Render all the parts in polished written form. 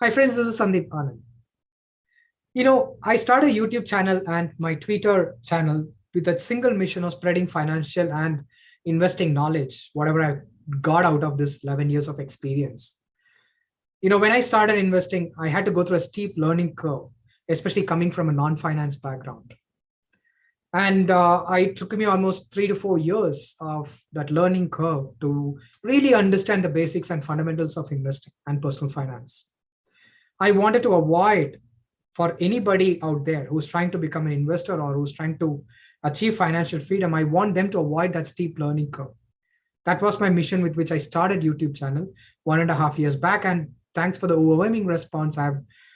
Hi friends, this is Sandeep Anand. I started a YouTube channel and my Twitter channel with a single mission of spreading financial and investing knowledge, whatever I got out of this 11 years of experience. When I started investing, I had to go through a steep learning curve, especially coming from a non-finance background. And it took me almost 3 to 4 years of that learning curve to really understand the basics and fundamentals of investing and personal finance. I wanted to avoid for anybody out there who's trying to become an investor or who's trying to achieve financial freedom, I want them to avoid that steep learning curve. That was my mission with which I started YouTube channel 1.5 years back. And thanks for the overwhelming response.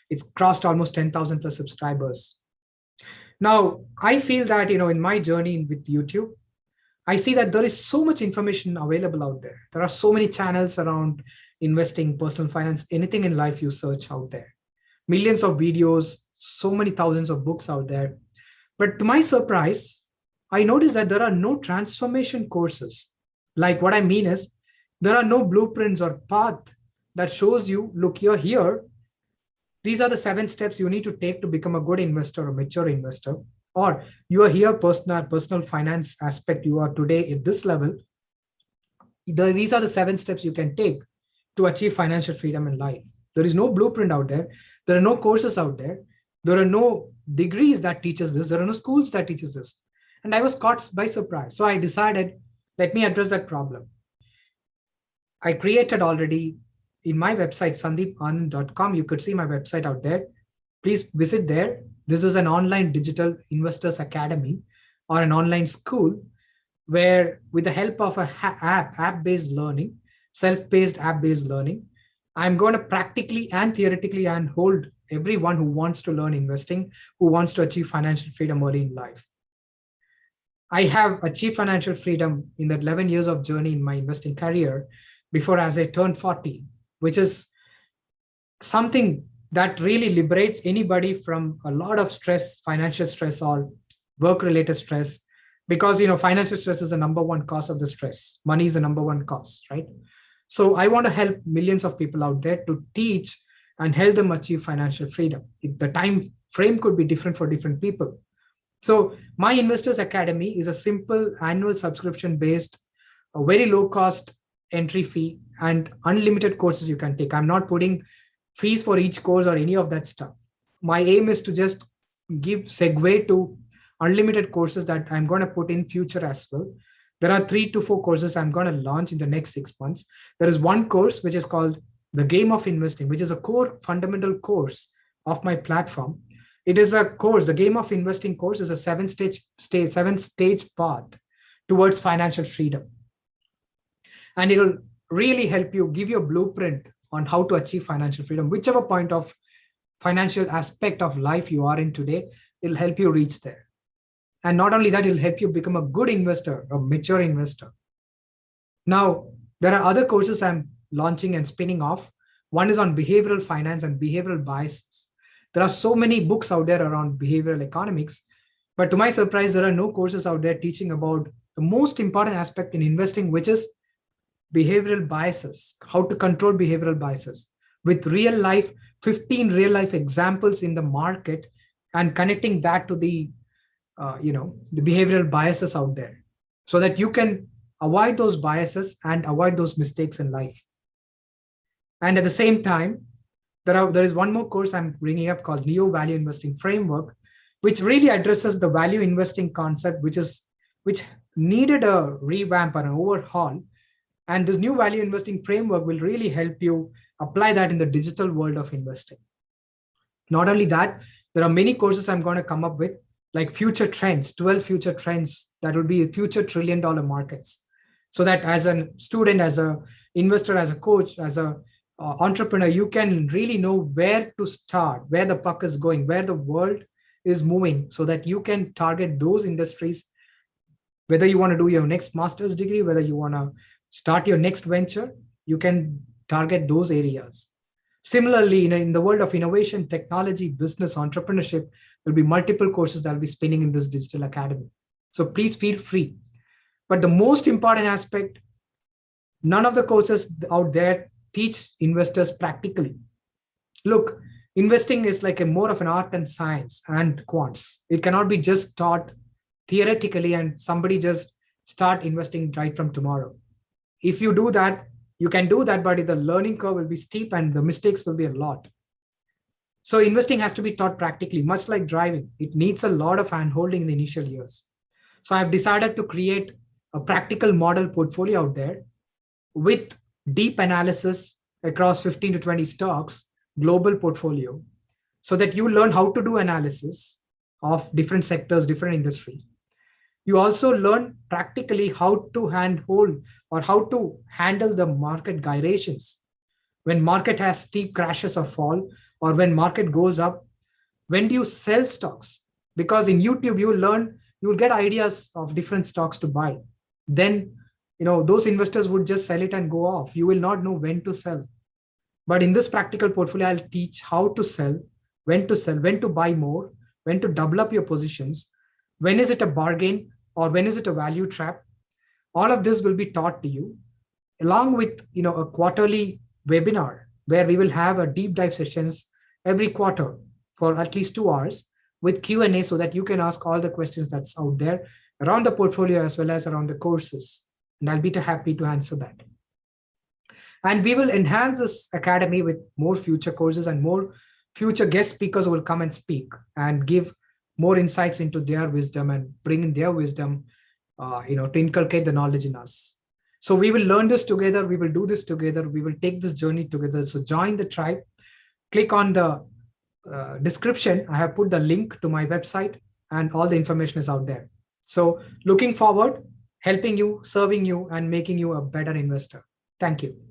It's crossed almost 10,000 plus subscribers. Now, I feel that, in my journey with YouTube, I see that there is so much information available out there. There are so many channels around investing, personal finance, anything in life you search out there. Millions of videos, so many thousands of books out there. But to my surprise, I noticed that there are no transformation courses. Like what I mean is, there are no blueprints or path that shows you, look, you're here. These are the 7 steps you need to take to become a good investor or mature investor. Or you are here, personal finance aspect, you are today at this level. These are the 7 steps you can take to achieve financial freedom in life. There is no blueprint out there. There are no courses out there. There are no degrees that teaches this. There are no schools that teaches this. And I was caught by surprise. So I decided, let me address that problem. I created already in my website, sandeepanand.com. You could see my website out there. Please visit there. This is an online digital investors academy or an online school where with the help of a app-based learning, self-paced app-based learning, I'm going to practically and theoretically and hold everyone who wants to learn investing, who wants to achieve financial freedom early in life. I have achieved financial freedom in the 11 years of journey in my investing career before as I turned 40, which is something that really liberates anybody from a lot of stress, financial stress or work-related stress, because financial stress is the number one cause of the stress. Money is the number one cause, right? So I want to help millions of people out there to teach and help them achieve financial freedom. The time frame could be different for different people. So my Investors Academy is a simple annual subscription based, a very low cost entry fee and unlimited courses you can take. I'm not putting fees for each course or any of that stuff. My aim is to just give segue to unlimited courses that I'm going to put in future as well. There are 3 to 4 courses I'm going to launch in the next 6 months. There is one course which is called The Game of Investing, which is a core fundamental course of my platform. It is a course, the Game of Investing course is a seven stage path towards financial freedom. And it'll really help you give you a blueprint on how to achieve financial freedom, whichever point of financial aspect of life you are in today, it'll help you reach there. And not only that, it'll help you become a good investor, a mature investor. Now, there are other courses I'm launching and spinning off. One is on behavioral finance and behavioral biases. There are so many books out there around behavioral economics, but to my surprise, there are no courses out there teaching about the most important aspect in investing, which is behavioral biases, how to control behavioral biases with real life, 15 real life examples in the market and connecting that to the behavioral biases out there so that you can avoid those biases and avoid those mistakes in life. And at the same time, there is one more course I'm bringing up called Neo Value Investing Framework, which really addresses the value investing concept, which needed a revamp or an overhaul. And this new value investing framework will really help you apply that in the digital world of investing. Not only that, there are many courses I'm going to come up with, like future trends, 12 future trends that will be future $1 trillion markets. So that as a student, as a investor, as a coach, as a entrepreneur, you can really know where to start, where the puck is going, where the world is moving, so that you can target those industries, whether you want to do your next master's degree, whether you want to start your next venture, you can target those areas. Similarly, in the world of innovation, technology, business, entrepreneurship, there'll be multiple courses that will be spinning in this digital academy. So please feel free. But the most important aspect, none of the courses out there teach investors practically. Look, investing is like a more of an art and science and quants. It cannot be just taught theoretically and somebody just start investing right from tomorrow. If you do that, you can do that, but the learning curve will be steep and the mistakes will be a lot. So investing has to be taught practically, much like driving. It needs a lot of handholding in the initial years. So I've decided to create a practical model portfolio out there with deep analysis across 15 to 20 stocks, global portfolio, so that you learn how to do analysis of different sectors, different industries. You also learn practically how to handhold or how to handle the market gyrations. When market has steep crashes or fall, or when market goes up, when do you sell stocks? Because in YouTube, you will learn, you will get ideas of different stocks to buy. Then, those investors would just sell it and go off. You will not know when to sell. But in this practical portfolio, I'll teach how to sell, when to buy more, when to double up your positions, when is it a bargain or when is it a value trap. All of this will be taught to you along with a quarterly webinar where we will have a deep dive sessions every quarter for at least 2 hours with Q&A so that you can ask all the questions that's out there around the portfolio as well as around the courses. And I'll be happy to answer that. And we will enhance this academy with more future courses and more future guest speakers who will come and speak and give more insights into their wisdom and bring in their wisdom, to inculcate the knowledge in us. So we will learn this together. We will do this together. We will take this journey together. So join the tribe. Click on the description. I have put the link to my website and all the information is out there. So looking forward, helping you, serving you, and making you a better investor. Thank you.